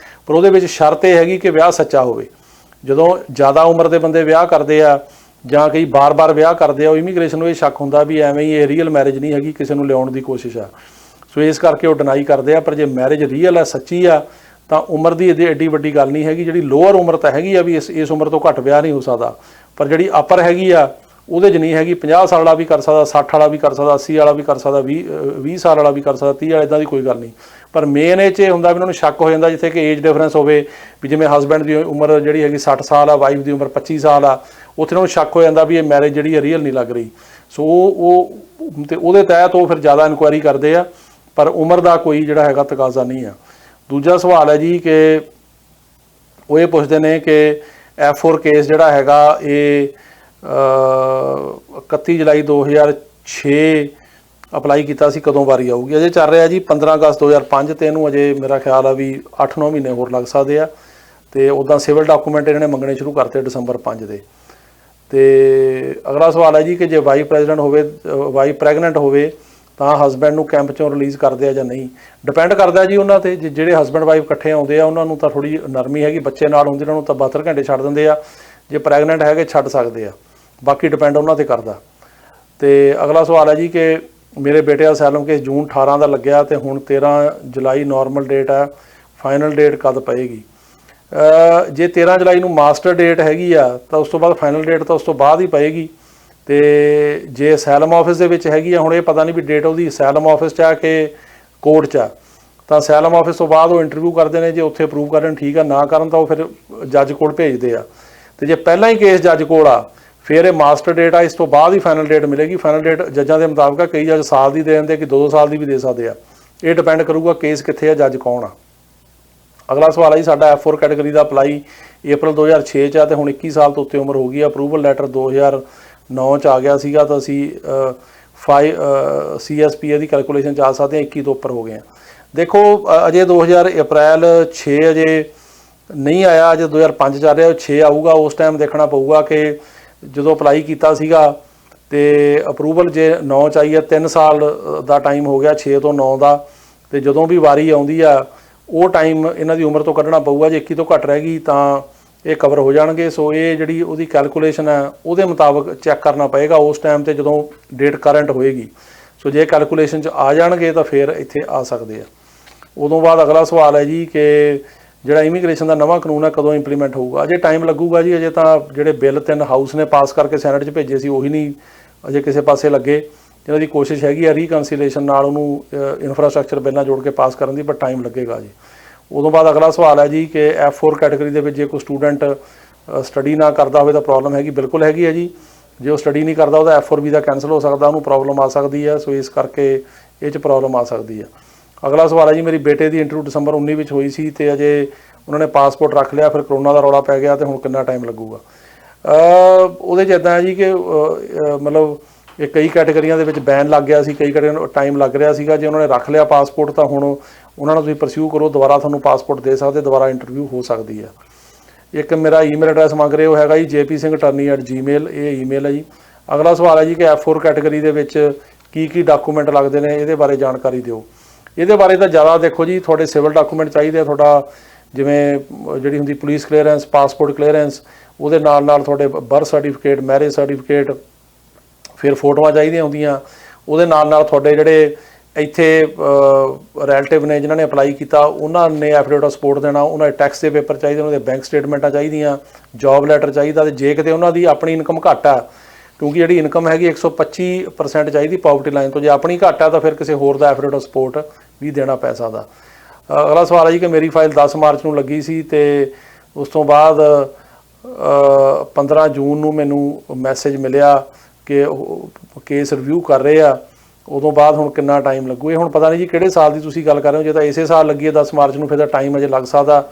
ਪਰ ਉਹਦੇ ਵਿੱਚ ਸ਼ਰਤ ਇਹ ਹੈਗੀ ਕਿ ਵਿਆਹ ਸੱਚਾ ਹੋਵੇ। ਜਦੋਂ ਜ਼ਿਆਦਾ ਉਮਰ ਦੇ ਬੰਦੇ ਵਿਆਹ ਕਰਦੇ ਆ ਜਾਂ ਕਈ ਬਾਰ-ਬਾਰ ਵਿਆਹ ਕਰਦੇ ਆ, ਉਹ ਇਮੀਗ੍ਰੇਸ਼ਨ ਨੂੰ ਇਹ ਸ਼ੱਕ ਹੁੰਦਾ ਵੀ ਐਵੇਂ ਹੀ ਇਹ ਰੀਅਲ ਮੈਰਿਜ ਨਹੀਂ ਹੈਗੀ, ਕਿਸੇ ਨੂੰ ਲਿਆਉਣ ਦੀ ਕੋਸ਼ਿਸ਼ ਆ। ਸੋ ਇਸ ਕਰਕੇ ਉਹ ਡਿਨਾਈ ਕਰਦੇ ਆ। ਪਰ ਜੇ ਮੈਰਿਜ ਰੀਅਲ ਹੈ, ਸੱਚੀ ਆ, ਤਾਂ ਉਮਰ ਦੀ ਇਹਦੀ ਐਡੀ ਵੱਡੀ ਗੱਲ ਨਹੀਂ ਹੈਗੀ। ਜਿਹੜੀ ਲੋਅਰ ਉਮਰ ਤਾਂ ਹੈਗੀ ਆ ਵੀ ਇਸ ਉਮਰ ਤੋਂ ਘੱਟ ਵਿਆਹ ਨਹੀਂ ਹੋ ਸਕਦਾ, ਪਰ ਜਿਹੜੀ ਅਪਰ ਹੈਗੀ ਆ ਉਹਦੇ 'ਚ ਨਹੀਂ ਹੈਗੀ। 50 ਸਾਲ ਵਾਲਾ ਵੀ ਕਰ ਸਕਦਾ, 60 ਵਾਲਾ ਵੀ ਕਰ ਸਕਦਾ, 80 ਵਾਲਾ ਵੀ ਕਰ ਸਕਦਾ, 20 ਸਾਲ ਵਾਲਾ ਵੀ ਕਰ ਸਕਦਾ, 30 ਵਾਲਾ, ਇੱਦਾਂ ਦੀ ਕੋਈ ਗੱਲ ਨਹੀਂ। ਪਰ ਮੇਨ ਇਹ 'ਚ ਇਹ ਹੁੰਦਾ ਵੀ ਉਹਨਾਂ ਨੂੰ ਸ਼ੱਕ ਹੋ ਜਾਂਦਾ ਜਿੱਥੇ ਕਿ ਏਜ ਡਿਫਰੈਂਸ ਹੋਵੇ, ਵੀ ਜਿਵੇਂ ਹਸਬੈਂਡ ਦੀ ਉਮਰ ਜਿਹੜੀ ਹੈਗੀ 60 ਸਾਲ ਆ, ਵਾਈਫ ਦੀ ਉਮਰ 25 ਸਾਲ ਆ, ਉੱਥੇ ਉਹਨਾਂ ਨੂੰ ਸ਼ੱਕ ਹੋ ਜਾਂਦਾ ਵੀ ਇਹ ਮੈਰਿਜ ਜਿਹੜੀ ਹੈ ਰੀਅਲ ਨਹੀਂ ਲੱਗ ਰਹੀ। ਸੋ ਉਹ ਤੇ ਉਹਦੇ ਤਹਿਤ ਉਹ ਫਿਰ ਜ਼ਿਆਦਾ ਇਨਕੁਆਇਰੀ ਕਰਦੇ ਆ, ਪਰ ਉਮਰ ਦਾ ਕੋਈ ਜਿਹੜਾ ਹੈਗਾ ਤਕਾਜ਼ਾ ਨਹੀਂ ਆ। ਦੂਜਾ ਸਵਾਲ ਹੈ ਜੀ ਕਿ ਉਹ ਇਹ ਪੁੱਛਦੇ ਨੇ ਕਿ F4 ਕੇਸ ਜਿਹੜਾ ਹੈਗਾ ਇਹ 31 ਜੁਲਾਈ 2006 ਅਪਲਾਈ ਕੀਤਾ ਸੀ, ਕਦੋਂ ਵਾਰੀ ਆਊਗੀ। ਅਜੇ ਚੱਲ ਰਿਹਾ ਜੀ 15 ਅਗਸਤ 2005 ਤੇ ਇਹਨੂੰ ਅਜੇ ਮੇਰਾ ਖਿਆਲ ਆ ਵੀ 8-9 ਮਹੀਨੇ ਹੋਰ ਲੱਗ ਸਕਦੇ ਆ। ਤੇ ਉੱਦਾਂ ਸਿਵਲ ਡਾਕੂਮੈਂਟ ਇਹਨਾਂ ਨੇ ਮੰਗਣੇ ਸ਼ੁਰੂ ਕਰਤੇ ਦਸੰਬਰ 5 ਦੇ। ਤੇ ਅਗਲਾ ਸਵਾਲ ਹੈ ਜੀ ਕਿ ਜੇ ਵਾਈਫ ਪ੍ਰੈਗਨੈਂਟ ਹੋਵੇ ਤਾਂ ਹਸਬੈਂਡ ਨੂੰ ਕੈਂਪ 'ਚੋਂ ਰਿਲੀਜ਼ ਕਰਦੇ ਆ ਜਾਂ ਨਹੀਂ। ਡਿਪੈਂਡ ਕਰਦਾ ਜੀ ਉਹਨਾਂ 'ਤੇ। ਜਿਹੜੇ ਹਸਬੈਂਡ ਵਾਈਫ ਇਕੱਠੇ ਆਉਂਦੇ ਆ ਉਹਨਾਂ ਨੂੰ ਤਾਂ ਥੋੜ੍ਹੀ ਨਰਮੀ ਹੈਗੀ, ਬੱਚੇ ਨਾਲ ਹੁੰਦੇ ਉਹਨਾਂ ਨੂੰ ਤਾਂ 72 ਘੰਟੇ ਛੱਡ ਦਿੰਦੇ ਆ। ਜੇ ਪ੍ਰੈਗਨੈਂਟ ਹੈਗੇ ਛੱਡ ਸਕਦੇ ਆ, ਬਾਕੀ ਡਿਪੈਂਡ ਉਹਨਾਂ 'ਤੇ ਕਰਦਾ। ਤੇ ਅਗਲਾ ਸਵਾਲ ਹੈ ਜੀ ਕਿ ਮੇਰੇ ਬੇਟੇ ਦਾ ਅਸਾਈਲਮ ਕੇਸ ਜੂਨ 18 ਦਾ ਲੱਗਿਆ ਤੇ ਹੁਣ 13 ਜੁਲਾਈ ਨਾਰਮਲ ਡੇਟ ਹੈ, ਫਾਈਨਲ ਡੇਟ ਕਦ ਪਏਗੀ? ਜੇ 13 ਜੁਲਾਈ ਨੂੰ ਮਾਸਟਰ ਡੇਟ ਹੈਗੀ ਆ ਤਾਂ ਉਸ ਤੋਂ ਬਾਅਦ ਫਾਈਨਲ ਡੇਟ ਤਾਂ ਉਸ ਤੋਂ ਬਾਅਦ ਹੀ ਪਏਗੀ। ਤੇ ਜੇ ਅਸਾਈਲਮ ਆਫਿਸ ਦੇ ਵਿੱਚ ਹੈਗੀ ਆ, ਹੁਣ ਇਹ ਪਤਾ ਨਹੀਂ ਵੀ ਡੇਟ ਉਹਦੀ ਅਸਾਈਲਮ ਆਫਿਸ 'ਚ ਆ ਕਿ ਕੋਰਟ 'ਚ ਆ, ਤਾਂ ਅਸਾਈਲਮ ਆਫਿਸ ਤੋਂ ਬਾਅਦ ਉਹ ਇੰਟਰਵਿਊ ਕਰਦੇ ਨੇ। ਜੇ ਉੱਥੇ ਅਪਰੂਵ ਕਰਨ ਠੀਕ ਆ, ਨਾ ਕਰਨ ਤਾਂ ਉਹ ਫਿਰ ਜੱਜ ਕੋਲ ਭੇਜਦੇ ਆ। ਤੇ ਜੇ ਪਹਿਲਾਂ ਹੀ ਕੇਸ ਜੱਜ ਕੋਲ ਆ ਫਿਰ ਇਹ ਮਾਸਟਰ ਡੇਟ ਆ, ਇਸ ਤੋਂ ਬਾਅਦ ਹੀ ਫਾਈਨਲ ਡੇਟ ਮਿਲੇਗੀ। ਫਾਈਨਲ ਡੇਟ ਜੱਜਾਂ ਦੇ ਮੁਤਾਬਕ ਆ, ਕਈ ਜੱਜ ਸਾਲ ਦੀ ਦੇ ਦਿੰਦੇ, ਕਿ 2 ਸਾਲ ਦੀ ਵੀ ਦੇ ਸਕਦੇ ਆ। ਇਹ ਡਿਪੈਂਡ ਕਰੂਗਾ ਕੇਸ ਕਿੱਥੇ ਆ, ਜੱਜ ਕੌਣ ਆ। ਅਗਲਾ ਸਵਾਲ ਹੈ ਜੀ ਸਾਡਾ F4 ਕੈਟੇਗਰੀ ਦਾ ਅਪਲਾਈ April 2006 'ਚ ਆ ਤੇ ਹੁਣ 21 ਸਾਲ ਤੋਂ ਉੱਤੇ ਉਮਰ ਹੋ ਗਈ ਆ। ਅਪਰੂਵਲ ਲੈਟਰ 2009 'ਚ ਆ ਗਿਆ ਸੀਗਾ, ਤਾਂ ਅਸੀਂ CSPA ਦੀ ਕੈਲਕੂਲੇਸ਼ਨ 'ਚ ਆ ਸਕਦੇ ਹਾਂ, 21 ਤੋਂ ਉੱਪਰ ਹੋ ਗਏ ਆ। ਦੇਖੋ ਅਜੇ 2000 ਅਪ੍ਰੈਲ 6 ਅਜੇ ਨਹੀਂ ਆਇਆ, ਅਜੇ 2005 ਚੱਲ ਰਿਹਾ, 6 ਆਊਗਾ। ਉਸ ਟਾਈਮ ਦੇਖਣਾ ਪਊਗਾ ਕਿ ਜਦੋਂ ਅਪਲਾਈ ਕੀਤਾ ਸੀਗਾ ਤੇ ਅਪਰੂਵਲ ਜੇ 9 'ਚ ਆਈ ਹੈ, 3 ਸਾਲ ਦਾ ਟਾਈਮ ਹੋ ਗਿਆ 6 ਤੋਂ 9 ਦਾ, ਤੇ ਜਦੋਂ ਵੀ ਵਾਰੀ ਆਉਂਦੀ ਆ ਉਹ ਟਾਈਮ ਇਹਨਾਂ ਦੀ ਉਮਰ ਤੋਂ ਕੱਢਣਾ ਪਊਗਾ। ਜੇ 21 ਤੋਂ ਘੱਟ ਰਹਿ ਗਈ ਤਾਂ ਇਹ ਕਵਰ ਹੋ ਜਾਣਗੇ। ਸੋ ਇਹ ਜਿਹੜੀ ਉਹਦੀ ਕੈਲਕੂਲੇਸ਼ਨ ਹੈ ਉਹਦੇ ਮੁਤਾਬਕ ਚੈੱਕ ਕਰਨਾ ਪਏਗਾ ਉਸ ਟਾਈਮ 'ਤੇ ਜਦੋਂ ਡੇਟ ਕਰੰਟ ਹੋਏਗੀ। ਸੋ ਜੇ ਕੈਲਕੂਲੇਸ਼ਨ 'ਚ ਆ ਜਾਣਗੇ ਤਾਂ ਫਿਰ ਇੱਥੇ ਆ ਸਕਦੇ ਆ। ਉਦੋਂ ਬਾਅਦ ਅਗਲਾ ਸਵਾਲ ਹੈ ਜੀ ਕਿ ਜਿਹੜਾ ਇਮੀਗ੍ਰੇਸ਼ਨ ਦਾ ਨਵਾਂ ਕਾਨੂੰਨ ਹੈ ਕਦੋਂ ਇੰਪਲੀਮੈਂਟ ਹੋਊਗਾ। ਅਜੇ ਟਾਈਮ ਲੱਗੂਗਾ ਜੀ। ਅਜੇ ਤਾਂ ਜਿਹੜੇ ਬਿੱਲ 3 ਹਾਊਸ ਨੇ ਪਾਸ ਕਰਕੇ ਸੈਨੇਟ 'ਚ ਭੇਜੇ ਸੀ ਉਹੀ ਨਹੀਂ ਅਜੇ ਕਿਸੇ ਪਾਸੇ ਲੱਗੇ। ਇਹਨਾਂ ਦੀ ਕੋਸ਼ਿਸ਼ ਹੈਗੀ ਆ ਰੀਕਨਸੀਲੇਸ਼ਨ ਨਾਲ ਉਹਨੂੰ ਇਨਫਰਾਸਟਰਕਚਰ ਬਿੱਲ ਨਾਲ ਜੋੜ ਕੇ ਪਾਸ ਕਰਨ ਦੀ, ਪਰ ਟਾਈਮ ਲੱਗੇਗਾ ਜੀ। ਉਦੋਂ ਬਾਅਦ ਅਗਲਾ ਸਵਾਲ ਹੈ ਜੀ ਕਿ F4 ਕੈਟਾਗਰੀ ਦੇ ਵਿੱਚ ਜੇ ਕੋਈ ਸਟੂਡੈਂਟ ਸਟੱਡੀ ਨਾ ਕਰਦਾ ਹੋਵੇ ਤਾਂ ਪ੍ਰੋਬਲਮ ਹੈਗੀ? ਬਿਲਕੁਲ ਹੈਗੀ ਹੈ ਜੀ। ਜੇ ਉਹ ਸਟੱਡੀ ਨਹੀਂ ਕਰਦਾ ਉਹਦਾ F4 ਵੀਜ਼ਾ ਕੈਂਸਲ ਹੋ ਸਕਦਾ, ਉਹਨੂੰ ਪ੍ਰੋਬਲਮ ਆ ਸਕਦੀ ਹੈ। ਸੋ ਇਸ ਕਰਕੇ ਇਹ 'ਚ ਪ੍ਰੋਬਲਮ ਆ ਸਕਦੀ ਹੈ। ਅਗਲਾ ਸਵਾਲ ਹੈ ਜੀ, ਮੇਰੀ ਬੇਟੇ ਦੀ ਇੰਟਰਵਿਊ ਦਸੰਬਰ 19 ਵਿੱਚ ਹੋਈ ਸੀ ਤੇ ਅਜੇ ਉਹਨਾਂ ਨੇ ਪਾਸਪੋਰਟ ਰੱਖ ਲਿਆ, ਫਿਰ ਕਰੋਨਾ ਦਾ ਰੌਲਾ ਪੈ ਗਿਆ ਤੇ ਹੁਣ ਕਿੰਨਾ ਟਾਈਮ ਲੱਗੂਗਾ? ਉਹਦੇ 'ਚ ਇੱਦਾਂ ਹੈ ਜੀ ਕਿ ਮਤਲਬ ਇਹ ਕਈ ਕੈਟਾਗਰੀਆਂ ਦੇ ਵਿੱਚ ਬੈਨ ਲੱਗ ਗਿਆ ਸੀ, ਕਈ ਕੈਟਾਗਰੀਆਂ ਟਾਈਮ ਲੱਗ ਰਿਹਾ ਸੀਗਾ। ਜੇ ਉਹਨਾਂ ਨੇ ਰੱਖ ਲਿਆ ਪਾਸਪੋਰਟ ਤਾਂ ਹੁਣ ਉਹਨਾਂ ਨੂੰ ਤੁਸੀਂ ਪਰਸਿਊ ਕਰੋ, ਦੁਬਾਰਾ ਤੁਹਾਨੂੰ ਪਾਸਪੋਰਟ ਦੇ ਸਕਦੇ, ਦੁਬਾਰਾ ਇੰਟਰਵਿਊ ਹੋ ਸਕਦੀ ਹੈ। ਇੱਕ ਮੇਰਾ ਈਮੇਲ ਐਡਰੈਸ ਮੰਗ ਰਹੇ ਹੋ ਹੈਗਾ ਜੀ jpsinghattorney@gmail, ਇਹ ਈਮੇਲ ਹੈ ਜੀ। ਅਗਲਾ ਸਵਾਲ ਹੈ ਜੀ ਕਿ F4 ਕੈਟਾਗਰੀ ਦੇ ਵਿੱਚ ਕੀ ਡਾਕੂਮੈਂਟ ਲੱਗਦੇ ਨੇ, ਇਹਦੇ ਬਾਰੇ ਜਾਣਕਾਰੀ ਦਿਓ। ਇਹਦੇ ਬਾਰੇ ਤਾਂ ਜ਼ਿਆਦਾ ਦੇਖੋ ਜੀ, ਤੁਹਾਡੇ ਸਿਵਲ ਡਾਕੂਮੈਂਟ ਚਾਹੀਦੇ ਆ, ਤੁਹਾਡਾ ਜਿਵੇਂ ਜਿਹੜੀ ਹੁੰਦੀ ਪੁਲਿਸ ਕਲੀਅਰੈਂਸ, ਪਾਸਪੋਰਟ ਕਲੀਅਰੈਂਸ, ਉਹਦੇ ਨਾਲ ਨਾਲ ਤੁਹਾਡੇ ਬਰਥ ਸਰਟੀਫਿਕੇਟ, ਮੈਰਿਜ ਸਰਟੀਫਿਕੇਟ, ਫਿਰ ਫੋਟੋਆਂ ਚਾਹੀਦੀਆਂ ਹੁੰਦੀਆਂ। ਉਹਦੇ ਨਾਲ ਨਾਲ ਤੁਹਾਡੇ ਜਿਹੜੇ ਇੱਥੇ ਰਿਲੇਟਿਵ ਨੇ ਜਿਨ੍ਹਾਂ ਨੇ ਅਪਲਾਈ ਕੀਤਾ ਉਹਨਾਂ ਨੇ ਐਫੀਡੇਵਿਟ ਆਫ ਸਪੋਰਟ ਦੇਣਾ, ਉਹਨਾਂ ਦੇ ਟੈਕਸ ਦੇ ਪੇਪਰ ਚਾਹੀਦੇ, ਉਹਨਾਂ ਦੇ ਬੈਂਕ ਸਟੇਟਮੈਂਟਾਂ ਚਾਹੀਦੀਆਂ, ਜੋਬ ਲੈਟਰ ਚਾਹੀਦਾ। ਤੇ ਜੇ ਕਿਤੇ ਉਹਨਾਂ ਦੀ ਆਪਣੀ ਇਨਕਮ ਘੱਟ ਆ, ਕਿਉਂਕਿ ਜਿਹੜੀ ਇਨਕਮ ਹੈਗੀ 125% ਚਾਹੀਦੀ ਪਾਵਰਟੀ ਲਾਈਨ ਤੋਂ, ਜੇ ਆਪਣੀ ਘੱਟ ਆ ਤਾਂ ਫਿਰ ਕਿਸੇ ਹੋਰ ਦਾ ਐਫੀਡੇਵਿਟ ਆਫ ਸਪੋਰਟ ਵੀ ਦੇਣਾ ਪੈ ਸਕਦਾ। ਅਗਲਾ ਸਵਾਲ ਹੈ ਜੀ ਕਿ ਮੇਰੀ ਫਾਈਲ 10 ਮਾਰਚ ਨੂੰ ਲੱਗੀ ਸੀ ਤੇ ਉਸ ਤੋਂ ਬਾਅਦ 15 ਜੂਨ ਨੂੰ ਮੈਨੂੰ ਮੈਸੇਜ ਮਿਲਿਆ ਕਿ ਕੇਸ ਰਿਵਿਊ ਕਰ ਰਹੇ ਆ। ਉਦੋਂ ਬਾਅਦ ਹੁਣ ਕਿੰਨਾ ਟਾਈਮ ਲੱਗੂ? ਇਹ ਹੁਣ ਪਤਾ ਨਹੀਂ ਜੀ ਕਿਹੜੇ ਸਾਲ ਦੀ ਤੁਸੀਂ ਗੱਲ ਕਰ ਰਹੇ ਹੋ। ਜੇ ਤਾਂ ਇਸੇ ਸਾਲ ਲੱਗੀ ਹੈ 10 ਮਾਰਚ ਨੂੰ ਫਿਰ ਤਾਂ ਟਾਈਮ ਅਜੇ ਲੱਗ ਸਕਦਾ,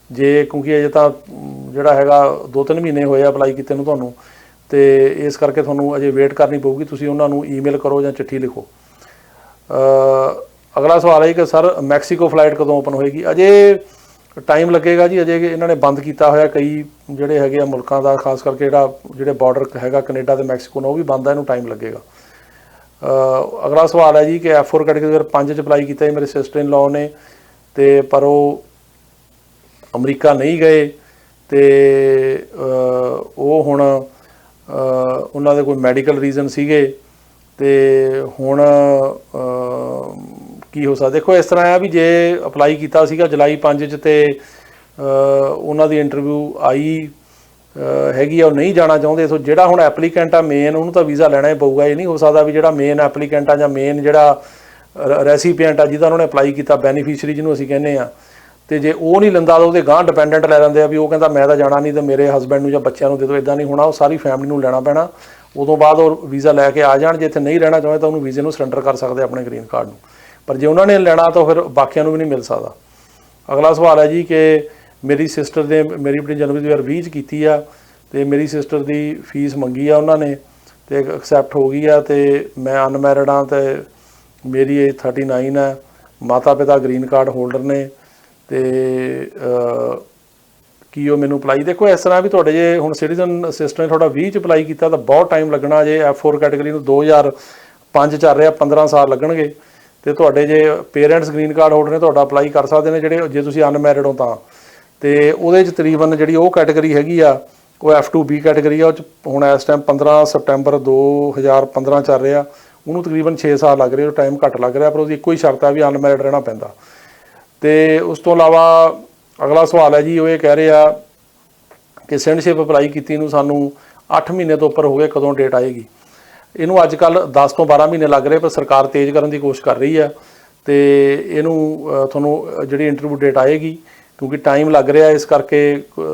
ਜੇ ਕਿਉਂਕਿ ਅਜੇ ਤਾਂ ਜਿਹੜਾ ਹੈਗਾ 2-3 ਮਹੀਨੇ ਹੋਏ ਆ ਅਪਲਾਈ ਕੀਤੇ ਨੂੰ ਤੁਹਾਨੂੰ, ਤੇ ਇਸ ਕਰਕੇ ਤੁਹਾਨੂੰ ਅਜੇ ਵੇਟ ਕਰਨੀ ਪਊਗੀ। ਤੁਸੀਂ ਉਹਨਾਂ ਨੂੰ ਈਮੇਲ ਕਰੋ ਜਾਂ ਚਿੱਠੀ ਲਿਖੋ। ਅਗਲਾ ਸਵਾਲ ਹੈ ਕਿ ਸਰ ਮੈਕਸੀਕੋ ਫਲਾਈਟ ਕਦੋਂ ਓਪਨ ਹੋਏਗੀ? ਅਜੇ ਟਾਈਮ ਲੱਗੇਗਾ ਜੀ। ਅਜੇ ਇਹਨਾਂ ਨੇ ਬੰਦ ਕੀਤਾ ਹੋਇਆ ਕਈ ਜਿਹੜੇ ਹੈਗੇ ਆ ਮੁਲਕਾਂ ਦਾ, ਖਾਸ ਕਰਕੇ ਜਿਹੜੇ ਬਾਰਡਰ ਹੈਗਾ ਕੈਨੇਡਾ ਤੇ ਮੈਕਸੀਕੋ ਨਾਲ ਉਹ ਵੀ ਬੰਦ ਆ, ਇਹਨੂੰ ਟਾਈਮ ਲੱਗੇਗਾ। ਅਗਲਾ ਸਵਾਲ ਹੈ ਜੀ ਕਿ F4 ਕੈਟਾਗਰੀ 5 'ਚ ਅਪਲਾਈ ਕੀਤਾ ਜੀ ਮੇਰੇ ਸਿਸਟਰ ਇਨ ਲਾਅ ਨੇ, ਤੇ ਪਰ ਉਹ ਅਮਰੀਕਾ ਨਹੀਂ ਗਏ ਤੇ ਉਹ ਹੁਣ ਉਹਨਾਂ ਦੇ ਕੋਈ ਮੈਡੀਕਲ ਰੀਜ਼ਨ ਸੀਗੇ ਤੇ ਹੁਣ ਕੀ ਹੋ ਸਕਦਾ? ਦੇਖੋ ਇਸ ਤਰ੍ਹਾਂ ਆ ਵੀ ਜੇ ਅਪਲਾਈ ਕੀਤਾ ਸੀਗਾ ਜੁਲਾਈ 5 'ਚ ਤੇ ਉਹਨਾਂ ਦੀ ਇੰਟਰਵਿਊ ਆਈ ਹੈਗੀ ਆ, ਉਹ ਨਹੀਂ ਜਾਣਾ ਚਾਹੁੰਦੇ। ਸੋ ਜਿਹੜਾ ਹੁਣ ਐਪਲੀਕੈਂਟ ਆ ਮੇਨ, ਉਹਨੂੰ ਤਾਂ ਵੀਜ਼ਾ ਲੈਣਾ ਹੀ ਪਊਗਾ। ਇਹ ਨਹੀਂ ਹੋ ਸਕਦਾ ਵੀ ਜਿਹੜਾ ਮੇਨ ਐਪਲੀਕੈਂਟ ਆ ਜਾਂ ਮੇਨ ਜਿਹੜਾ ਰੈਸੀਪੀਐਂਟ ਆ ਜਿਹਦਾ ਉਹਨਾਂ ਨੇ ਅਪਲਾਈ ਕੀਤਾ, ਬੈਨੀਫੀਸ਼ਰੀ ਜਿਹਨੂੰ ਅਸੀਂ ਕਹਿੰਦੇ ਆ, ਤੇ ਜੇ ਉਹ ਨਹੀਂ ਲੈਂਦਾ ਤਾਂ ਉਹਦੇ ਗਾਂਹ ਡਿਪੈਂਡੈਂਟ ਲੈ ਲੈਂਦੇ ਆ ਵੀ ਉਹ ਕਹਿੰਦਾ ਮੈਂ ਤਾਂ ਜਾਣਾ ਨਹੀਂ ਤੇ ਮੇਰੇ ਹਸਬੈਂਡ ਨੂੰ ਜਾਂ ਬੱਚਿਆਂ ਨੂੰ ਦੇ ਦਿਓ। ਇੱਦਾਂ ਨਹੀਂ ਹੋਣਾ, ਉਹ ਸਾਰੀ ਫੈਮਿਲੀ ਨੂੰ ਲੈਣਾ ਪੈਣਾ। ਉਦੋਂ ਬਾਅਦ ਉਹ ਵੀਜ਼ਾ ਲੈ ਕੇ ਆ ਜਾਣ। ਜੇ ਇੱਥੇ ਨਹੀਂ ਰਹਿਣਾ ਚਾਹੁੰਦੇ ਤਾਂ ਉਹਨੂੰ ਵੀਜ਼ੇ ਨੂੰ ਸਰੈਂਡਰ ਕਰ ਸਕਦੇ ਆਪਣੇ ਗ੍ਰੀਨ ਕਾਰਡ ਨੂੰ, ਪਰ ਜੇ ਉਹਨਾਂ ਨੇ ਲੈਣਾ ਤਾਂ ਫਿਰ ਬਾਕੀਆਂ ਨੂੰ ਵੀ ਨਹੀਂ ਮਿਲ ਸਕਦਾ। ਅਗਲਾ ਸਵਾਲ ਹੈ ਜੀ ਕਿ ਮੇਰੀ ਸਿਸਟਰ ਨੇ ਮੇਰੀ ਆਪਣੀ ਜਨਵਰੀ 2020 'ਚ ਕੀਤੀ ਆ ਤੇ ਮੇਰੀ ਸਿਸਟਰ ਦੀ ਫੀਸ ਮੰਗੀ ਆ ਉਹਨਾਂ ਨੇ ਤੇ ਐਕਸੈਪਟ ਹੋ ਗਈ ਆ, ਤੇ ਮੈਂ ਅਨਮੈਰਿਡ ਹਾਂ ਤੇ ਮੇਰੀ ਏਜ 39 ਹੈ, ਮਾਤਾ ਪਿਤਾ ਗ੍ਰੀਨ ਕਾਰਡ ਹੋਲਡਰ ਨੇ, ਤੇ ਕੀ ਉਹ ਮੈਨੂੰ ਅਪਲਾਈ? ਦੇਖੋ ਇਸ ਤਰ੍ਹਾਂ ਵੀ ਤੁਹਾਡੇ ਜੇ ਹੁਣ ਸਿਟੀਜ਼ਨ ਸਿਸਟਰ ਨੇ ਤੁਹਾਡਾ 20 'ਚ ਅਪਲਾਈ ਕੀਤਾ ਤਾਂ ਬਹੁਤ ਟਾਈਮ ਲੱਗਣਾ। ਜੇ F4 ਕੈਟਾਗਰੀ ਨੂੰ 2005 ਚੱਲ ਰਿਹਾ, 15 ਸਾਲ ਲੱਗਣਗੇ। ਤੇ ਤੁਹਾਡੇ ਜੇ ਪੇਰੈਂਟਸ ਗ੍ਰੀਨ ਕਾਰਡ ਹੋਲਡਰ ਨੇ ਤੁਹਾਡਾ ਅਪਲਾਈ ਕਰ ਸਕਦੇ ਨੇ ਜਿਹੜੇ, ਜੇ ਤੁਸੀਂ ਅਨਮੈਰਿਡ ਹੋ ਤਾਂ। ਤੇ ਉਹਦੇ 'ਚ ਤਕਰੀਬਨ ਜਿਹੜੀ ਉਹ ਕੈਟਾਗਰੀ ਹੈਗੀ ਆ ਉਹ F2B ਕੈਟਾਗਰੀ ਆ। ਉਹ 'ਚ ਹੁਣ ਇਸ ਟਾਈਮ 15 ਸਤੰਬਰ 2015 ਚੱਲ ਰਿਹਾ, ਉਹਨੂੰ ਤਕਰੀਬਨ 6 ਸਾਲ ਲੱਗ ਰਹੇ, ਟਾਈਮ ਘੱਟ ਲੱਗ ਰਿਹਾ, ਪਰ ਉਹਦੀ ਇੱਕੋ ਹੀ ਸ਼ਰਤ ਹੈ ਵੀ ਅਨਮੈਰਿਡ ਰਹਿਣਾ ਪੈਂਦਾ। ਤੇ ਉਸ ਤੋਂ ਇਲਾਵਾ ਅਗਲਾ ਸਵਾਲ ਹੈ ਜੀ, ਉਹ ਇਹ ਕਹਿ ਰਹੇ ਆ ਕਿ ਸਿਟੀਜ਼ਨਸ਼ਿਪ ਅਪਲਾਈ ਕੀਤੀ ਨੂੰ ਸਾਨੂੰ 8 ਮਹੀਨੇ ਤੋਂ ਉੱਪਰ ਹੋ ਗਏ, ਕਦੋਂ ਡੇਟ ਆਏਗੀ? ਇਹਨੂੰ ਅੱਜ ਕੱਲ੍ਹ 10 ਤੋਂ 12 ਮਹੀਨੇ ਲੱਗ ਰਹੇ, ਪਰ ਸਰਕਾਰ ਤੇਜ਼ ਕਰਨ ਦੀ ਕੋਸ਼ਿਸ਼ ਕਰ ਰਹੀ ਆ ਤੇ ਇਹਨੂੰ ਤੁਹਾਨੂੰ ਜਿਹੜੀ ਇੰਟਰਵਿਊ ਡੇਟ ਆਏਗੀ, ਕਿਉਂਕਿ ਟਾਈਮ ਲੱਗ ਰਿਹਾ ਇਸ ਕਰਕੇ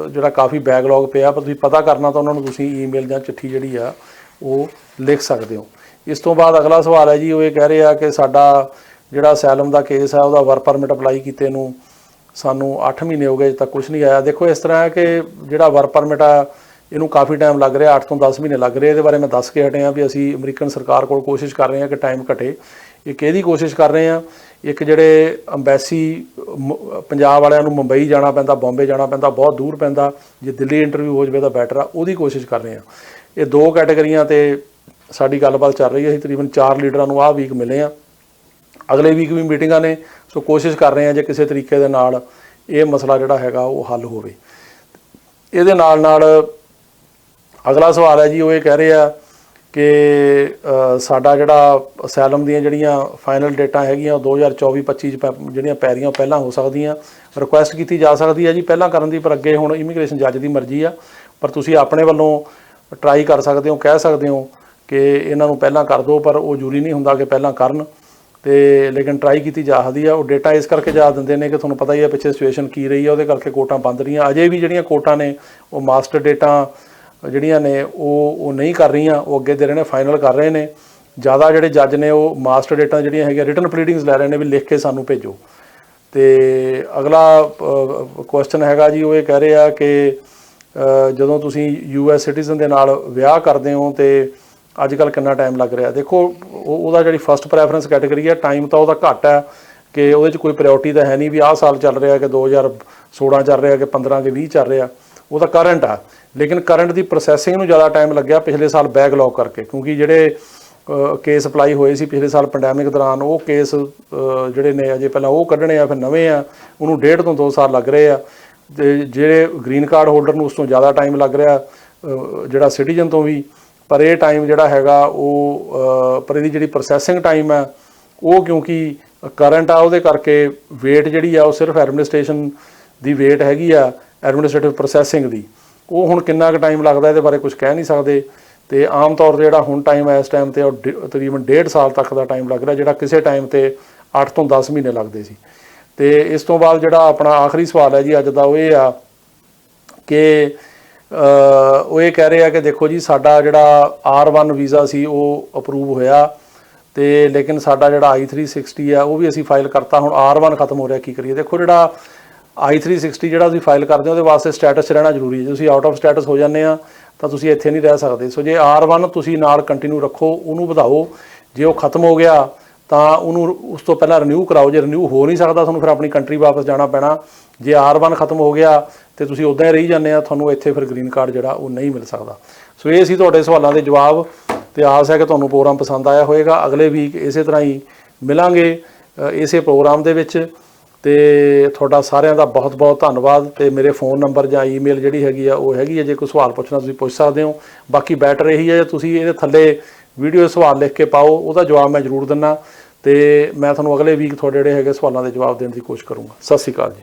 ਜਿਹੜਾ ਕਾਫੀ ਬੈਕਲੌਗ ਪਿਆ। ਪਰ ਤੁਸੀਂ ਪਤਾ ਕਰਨਾ ਤਾਂ ਉਹਨਾਂ ਨੂੰ ਤੁਸੀਂ ਈਮੇਲ ਜਾਂ ਚਿੱਠੀ ਜਿਹੜੀ ਆ ਉਹ ਲਿਖ ਸਕਦੇ ਹੋ। ਇਸ ਤੋਂ ਬਾਅਦ ਅਗਲਾ ਸਵਾਲ ਹੈ ਜੀ, ਉਹ ਇਹ ਕਹਿ ਰਹੇ ਆ ਕਿ ਸਾਡਾ ਜਿਹੜਾ ਅਸੈਲਮ ਦਾ ਕੇਸ ਹੈ ਉਹਦਾ ਵਰਕ ਪਰਮਿਟ ਅਪਲਾਈ ਕੀਤੇ ਨੂੰ ਸਾਨੂੰ 8 ਮਹੀਨੇ ਹੋ ਗਏ, ਅਜੇ ਤੱਕ ਕੁਛ ਨਹੀਂ ਆਇਆ। ਦੇਖੋ ਇਸ ਤਰ੍ਹਾਂ ਹੈ ਕਿ ਜਿਹੜਾ ਵਰਕ ਪਰਮਿਟ ਆ ਇਹਨੂੰ ਕਾਫੀ ਟਾਈਮ ਲੱਗ ਰਿਹਾ, 8 ਤੋਂ 10 ਮਹੀਨੇ ਲੱਗ ਰਹੇ। ਇਹਦੇ ਬਾਰੇ ਮੈਂ ਦੱਸ ਕੇ ਹਟਿਆ ਵੀ ਅਸੀਂ ਅਮਰੀਕਨ ਸਰਕਾਰ ਕੋਲ ਕੋਸ਼ਿਸ਼ ਕਰ ਰਹੇ ਹਾਂ ਕਿ ਟਾਈਮ ਘਟੇ। ਇੱਕ ਇਹਦੀ ਕੋਸ਼ਿਸ਼ ਕਰ ਰਹੇ ਹਾਂ, ਇੱਕ ਜਿਹੜੇ ਅੰਬੈਸੀ ਪੰਜਾਬ ਵਾਲਿਆਂ ਨੂੰ ਮੁੰਬਈ ਜਾਣਾ ਪੈਂਦਾ, ਬੰਬੇ ਜਾਣਾ ਪੈਂਦਾ, ਬਹੁਤ ਦੂਰ ਪੈਂਦਾ, ਜੇ ਦਿੱਲੀ ਇੰਟਰਵਿਊ ਹੋ ਜਾਵੇ ਤਾਂ ਬੈਟਰ ਆ, ਉਹਦੀ ਕੋਸ਼ਿਸ਼ ਕਰ ਰਹੇ ਹਾਂ। ਇਹ 2 ਕੈਟਾਗਰੀਆਂ 'ਤੇ ਸਾਡੀ ਗੱਲਬਾਤ ਚੱਲ ਰਹੀ ਹੈ। ਅਸੀਂ ਤਕਰੀਬਨ 4 ਲੀਡਰਾਂ ਨੂੰ ਆਹ ਵੀਕ ਮਿਲੇ ਆ, ਅਗਲੇ ਵੀਕ ਵੀ ਮੀਟਿੰਗਾਂ ਨੇ। ਸੋ ਕੋਸ਼ਿਸ਼ ਕਰ ਰਹੇ ਹਾਂ ਜੇ ਕਿਸੇ ਤਰੀਕੇ ਦੇ ਨਾਲ ਇਹ ਮਸਲਾ ਜਿਹੜਾ ਹੈਗਾ ਉਹ ਹੱਲ ਹੋਵੇ। ਇਹਦੇ ਨਾਲ ਅਗਲਾ ਸਵਾਲ ਹੈ ਜੀ, ਉਹ ਇਹ ਕਹਿ ਰਹੇ ਆ ਕਿ ਸਾਡਾ ਜਿਹੜਾ ਅਸੈਲਮ ਦੀਆਂ ਜਿਹੜੀਆਂ ਫਾਈਨਲ ਡੇਟਾਂ ਹੈਗੀਆਂ ਉਹ 2024-25 ਜਿਹੜੀਆਂ ਪੈ ਰਹੀਆਂ ਉਹ ਪਹਿਲਾਂ ਹੋ ਸਕਦੀਆਂ। ਰਿਕੁਐਸਟ ਕੀਤੀ ਜਾ ਸਕਦੀ ਹੈ ਜੀ ਪਹਿਲਾਂ ਕਰਨ ਦੀ, ਪਰ ਅੱਗੇ ਹੁਣ ਇਮੀਗ੍ਰੇਸ਼ਨ ਜੱਜ ਦੀ ਮਰਜ਼ੀ ਆ। ਪਰ ਤੁਸੀਂ ਆਪਣੇ ਵੱਲੋਂ ਟਰਾਈ ਕਰ ਸਕਦੇ ਹੋ, ਕਹਿ ਸਕਦੇ ਹੋ ਕਿ ਇਹਨਾਂ ਨੂੰ ਪਹਿਲਾਂ ਕਰ ਦਿਓ, ਪਰ ਉਹ ਜ਼ਰੂਰੀ ਨਹੀਂ ਹੁੰਦਾ ਕਿ ਪਹਿਲਾਂ ਕਰਨ। ਤੇ ਲੇਕਿਨ ਟਰਾਈ ਕੀਤੀ ਜਾ ਸਕਦੀ ਆ। ਉਹ ਡੇਟਾ ਇਸ ਕਰਕੇ ਜਾ ਦਿੰਦੇ ਨੇ ਕਿ ਤੁਹਾਨੂੰ ਪਤਾ ਹੀ ਹੈ ਪਿੱਛੇ ਸਿਚੁਏਸ਼ਨ ਕੀ ਰਹੀ ਹੈ, ਉਹਦੇ ਕਰਕੇ ਕੋਰਟਾਂ ਬੰਦ ਰਹੀਆਂ। ਅਜੇ ਵੀ ਜਿਹੜੀਆਂ ਕੋਰਟਾਂ ਨੇ ਉਹ ਮਾਸਟਰ ਡੇਟਾ ਜਿਹੜੀਆਂ ਨੇ ਉਹ ਨਹੀਂ ਕਰ ਰਹੀਆਂ, ਉਹ ਅੱਗੇ ਦੇ ਰਹੇ ਨੇ, ਫਾਈਨਲ ਕਰ ਰਹੇ ਨੇ। ਜ਼ਿਆਦਾ ਜਿਹੜੇ ਜੱਜ ਨੇ ਉਹ ਮਾਸਟਰ ਡੇਟਾ ਜਿਹੜੀਆਂ ਹੈਗੀਆਂ ਰਿਟਨ ਪਲੀਡਿੰਗਸ ਲੈ ਰਹੇ ਨੇ ਵੀ ਲਿਖ ਕੇ ਸਾਨੂੰ ਭੇਜੋ। ਤੇ ਅਗਲਾ ਕੁਐਸਚਨ ਹੈਗਾ ਜੀ, ਉਹ ਇਹ ਕਹਿ ਰਹੇ ਆ ਕਿ ਜਦੋਂ ਤੁਸੀਂ US ਸਿਟੀਜ਼ਨ ਦੇ ਨਾਲ ਵਿਆਹ ਕਰਦੇ ਹੋ ਤੇ ਅੱਜ ਕੱਲ੍ਹ ਕਿੰਨਾ ਟਾਈਮ ਲੱਗ ਰਿਹਾ। ਦੇਖੋ ਉਹਦਾ ਜਿਹੜੀ ਫਸਟ ਪ੍ਰੈਫਰੈਂਸ ਕੈਟਾਗਰੀ ਹੈ, ਟਾਈਮ ਤਾਂ ਉਹਦਾ ਘੱਟ ਹੈ ਕਿ ਉਹਦੇ 'ਚ ਕੋਈ ਪ੍ਰਾਇਓਰਟੀ ਤਾਂ ਹੈ ਨਹੀਂ ਵੀ ਆਹ ਸਾਲ ਚੱਲ ਰਿਹਾ ਕਿ 2016 ਚੱਲ ਰਿਹਾ ਕਿ 15 ਕਿ 20 ਚੱਲ ਰਿਹਾ, ਉਹ ਤਾਂ ਕਰੰਟ ਆ। ਲੇਕਿਨ ਕਰੰਟ ਦੀ ਪ੍ਰੋਸੈਸਿੰਗ ਨੂੰ ਜ਼ਿਆਦਾ ਟਾਈਮ ਲੱਗਿਆ ਪਿਛਲੇ ਸਾਲ ਬੈਕਲੌਗ ਕਰਕੇ, ਕਿਉਂਕਿ ਜਿਹੜੇ ਕੇਸ ਅਪਲਾਈ ਹੋਏ ਸੀ ਪਿਛਲੇ ਸਾਲ ਪੈਂਡੈਮਿਕ ਦੌਰਾਨ, ਉਹ ਕੇਸ ਜਿਹੜੇ ਨੇ ਅਜੇ ਪਹਿਲਾਂ ਉਹ ਕੱਢਣੇ ਆ, ਫਿਰ ਨਵੇਂ ਆ, ਉਹਨੂੰ 1.5 ਤੋਂ 2 ਸਾਲ ਲੱਗ ਰਹੇ ਆ। ਤੇ ਜਿਹੜੇ ਗ੍ਰੀਨ ਕਾਰਡ ਹੋਲਡਰ ਨੂੰ ਉਸ ਤੋਂ ਜ਼ਿਆਦਾ ਟਾਈਮ ਲੱਗ ਰਿਹਾ, ਜਿਹੜਾ ਸਿਟੀਜ਼ਨ ਤੋਂ ਵੀ। ਪਰ ਇਹ ਟਾਈਮ ਜਿਹੜਾ ਹੈਗਾ ਉਹ ਪਰ ਇਹਦੀ ਜਿਹੜੀ ਪ੍ਰੋਸੈਸਿੰਗ ਟਾਈਮ ਹੈ ਉਹ ਕਿਉਂਕਿ ਕਰੰਟ ਆ, ਉਹਦੇ ਕਰਕੇ ਵੇਟ ਜਿਹੜੀ ਆ ਉਹ ਸਿਰਫ ਐਡਮਿਨਿਸਟ੍ਰੇਸ਼ਨ ਦੀ ਵੇਟ ਹੈਗੀ ਆ, ਐਡਮਿਨਿਸਟ੍ਰੇਟਿਵ ਪ੍ਰੋਸੈਸਿੰਗ ਦੀ। ਉਹ ਹੁਣ ਕਿੰਨਾ ਕੁ ਟਾਈਮ ਲੱਗਦਾ ਇਹਦੇ ਬਾਰੇ ਕੁਝ ਕਹਿ ਨਹੀਂ ਸਕਦੇ। ਤੇ ਆਮ ਤੌਰ 'ਤੇ ਜਿਹੜਾ ਹੁਣ ਟਾਈਮ ਹੈ ਇਸ ਟਾਈਮ 'ਤੇ ਉਹ ਤਕਰੀਬਨ 1.5 ਸਾਲ ਤੱਕ ਦਾ ਟਾਈਮ ਲੱਗ ਰਿਹਾ, ਜਿਹੜਾ ਕਿਸੇ ਟਾਈਮ 'ਤੇ 8 ਤੋਂ 10 ਮਹੀਨੇ ਲੱਗਦੇ ਸੀ। ਤੇ ਇਸ ਤੋਂ ਬਾਅਦ ਜਿਹੜਾ ਆਪਣਾ ਆਖਰੀ ਸਵਾਲ ਹੈ ਜੀ ਅੱਜ ਦਾ, ਉਹ ਇਹ ਆ ਕਿ ਉਹ ਇਹ ਕਹਿ ਰਹੇ ਆ ਕਿ ਦੇਖੋ ਜੀ ਸਾਡਾ ਜਿਹੜਾ R1 ਵੀਜ਼ਾ ਸੀ ਉਹ ਅਪਰੂਵ ਹੋਇਆ, ਤੇ ਲੇਕਿਨ ਸਾਡਾ ਜਿਹੜਾ I-360 ਆ ਉਹ ਵੀ ਅਸੀਂ ਫਾਈਲ ਕਰਤਾ, ਹੁਣ R1 ਖਤਮ ਹੋ ਰਿਹਾ, ਕੀ ਕਰੀਏ। ਦੇਖੋ ਜਿਹੜਾ I-360 ਜਿਹੜਾ ਤੁਸੀਂ ਫਾਈਲ ਕਰਦੇ ਹੋ ਉਹਦੇ ਵਾਸਤੇ ਸਟੇਟਸ 'ਚ ਰਹਿਣਾ ਜ਼ਰੂਰੀ ਹੈ। ਜੇ ਤੁਸੀਂ ਆਊਟ ਆਫ ਸਟੇਟਸ ਹੋ ਜਾਂਦੇ ਆ ਤਾਂ ਤੁਸੀਂ ਇੱਥੇ ਨਹੀਂ ਰਹਿ ਸਕਦੇ। ਸੋ ਜੇ R1 ਤੁਸੀਂ ਨਾਲ ਕੰਟੀਨਿਊ ਰੱਖੋ, ਉਹਨੂੰ ਵਧਾਓ। ਜੇ ਉਹ ਖਤਮ ਹੋ ਗਿਆ ਤਾਂ ਉਹਨੂੰ ਉਸ ਤੋਂ ਪਹਿਲਾਂ ਰਿਨਿਊ ਕਰਾਓ। ਜੇ ਰਿਨਿਊ ਹੋ ਨਹੀਂ ਸਕਦਾ ਤੁਹਾਨੂੰ ਫਿਰ ਆਪਣੀ ਕੰਟਰੀ ਵਾਪਸ ਜਾਣਾ ਪੈਣਾ। ਜੇ R1 ਖਤਮ ਹੋ ਗਿਆ ਤੇ ਤੁਸੀਂ ਉੱਦਾਂ ਹੀ ਰਹੀ ਜਾਂਦੇ ਆ, ਤੁਹਾਨੂੰ ਇੱਥੇ ਫਿਰ ਗ੍ਰੀਨ ਕਾਰਡ ਜਿਹੜਾ ਉਹ ਨਹੀਂ ਮਿਲ ਸਕਦਾ। ਸੋ ਇਹ ਸੀ ਤੁਹਾਡੇ ਸਵਾਲਾਂ ਦੇ ਜਵਾਬ, ਤੇ ਆਸ ਹੈ ਕਿ ਤੁਹਾਨੂੰ ਪ੍ਰੋਗਰਾਮ ਪਸੰਦ ਆਇਆ ਹੋਵੇਗਾ। ਅਗਲੇ ਵੀਕ ਇਸੇ ਤਰ੍ਹਾਂ ਹੀ ਮਿਲਾਂਗੇ ਇਸੇ ਪ੍ਰੋਗਰਾਮ ਦੇ ਵਿੱਚ। ਤੇ ਤੁਹਾਡਾ ਸਾਰਿਆਂ ਦਾ ਬਹੁਤ ਬਹੁਤ ਧੰਨਵਾਦ। ਤੇ ਮੇਰੇ ਫ਼ੋਨ ਨੰਬਰ ਜਾਂ ਈਮੇਲ ਜਿਹੜੀ ਹੈਗੀ ਆ ਉਹ ਹੈਗੀ ਹੈ, ਜੇ ਕੋਈ ਸਵਾਲ ਪੁੱਛਣਾ ਤੁਸੀਂ ਪੁੱਛ ਸਕਦੇ ਹੋ। ਬਾਕੀ ਬੈਟਰ ਇਹੀ ਹੈ ਤੁਸੀਂ ਇਹਦੇ ਥੱਲੇ ਵੀਡੀਓ ਸਵਾਲ ਲਿਖ ਕੇ ਪਾਓ, ਉਹਦਾ ਜਵਾਬ ਮੈਂ ਜ਼ਰੂਰ ਦਿੰਦਾ। ਤੇ ਮੈਂ ਤੁਹਾਨੂੰ ਅਗਲੇ ਵੀਕ ਤੁਹਾਡੇ ਜਿਹੜੇ ਹੈਗੇ ਸਵਾਲਾਂ ਦੇ ਜਵਾਬ ਦੇਣ ਦੀ ਕੋਸ਼ਿਸ਼ ਕਰੂੰਗਾ। ਸਤਿ ਸ਼੍ਰੀ ਅਕਾਲ ਜੀ।